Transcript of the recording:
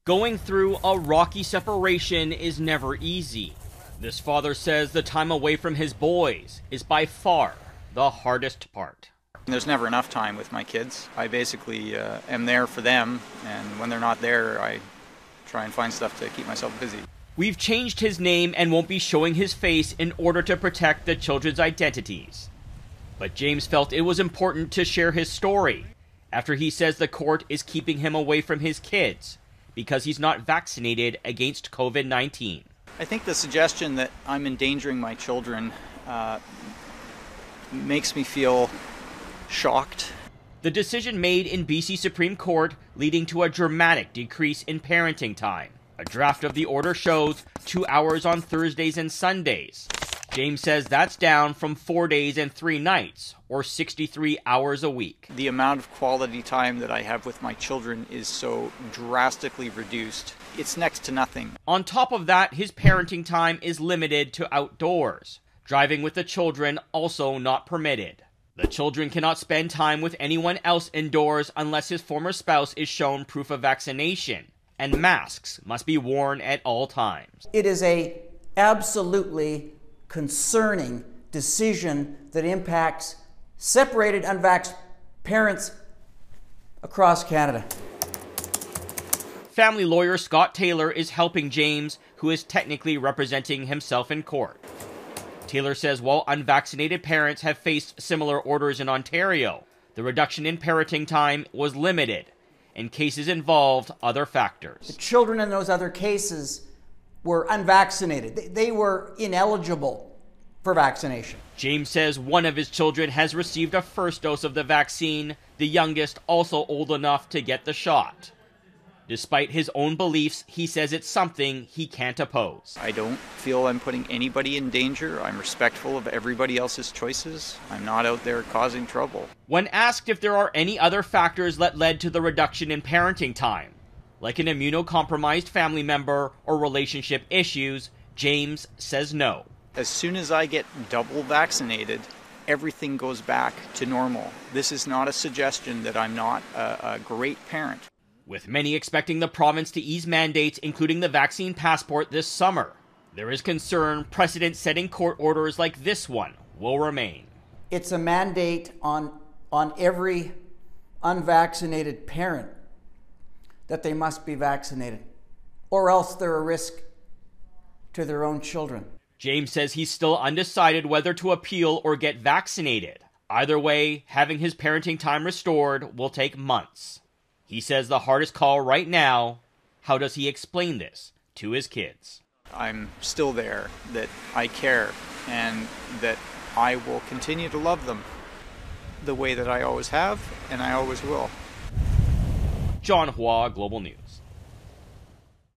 Going through a rocky separation is never easy. This father says the time away from his boys is by far the hardest part. There's never enough time with my kids. I basically am there for them, and when they're not there, I try and find stuff to keep myself busy. We've changed his name and won't be showing his face in order to protect the children's identities. But James felt it was important to share his story after he says the court is keeping him away from his kids because he's not vaccinated against COVID-19. I think the suggestion that I'm endangering my children makes me feel shocked. The decision made in BC Supreme Court leading to a dramatic decrease in parenting time. A draft of the order shows 2 hours on Thursdays and Sundays. James says that's down from 4 days and 3 nights, or 63 hours a week. The amount of quality time that I have with my children is so drastically reduced. It's next to nothing. On top of that, his parenting time is limited to outdoors. Driving with the children also not permitted. The children cannot spend time with anyone else indoors unless his former spouse is shown proof of vaccination, and masks must be worn at all times. It is a absolutely concerning decision that impacts separated unvaxxed parents across Canada. Family lawyer Scott Taylor is helping James, who is technically representing himself in court. Taylor says while unvaccinated parents have faced similar orders in Ontario, the reduction in parenting time was limited, and cases involved other factors. The children in those other cases were unvaccinated. They were ineligible for vaccination. James says one of his children has received a first dose of the vaccine, the youngest also old enough to get the shot. Despite his own beliefs, he says it's something he can't oppose. I don't feel I'm putting anybody in danger. I'm respectful of everybody else's choices. I'm not out there causing trouble. When asked if there are any other factors that led to the reduction in parenting time, like an immunocompromised family member or relationship issues, James says no. As soon as I get double vaccinated, everything goes back to normal. This is not a suggestion that I'm not a great parent. With many expecting the province to ease mandates, including the vaccine passport this summer, there is concern precedent-setting court orders like this one will remain. It's a mandate on every unvaccinated parent that they must be vaccinated, or else they're a risk to their own children. James says he's still undecided whether to appeal or get vaccinated. Either way, having his parenting time restored will take months. He says the hardest call right now, how does he explain this to his kids? I'm still there, that I care, and that I will continue to love them the way that I always have, and I always will. John Hua, Global News.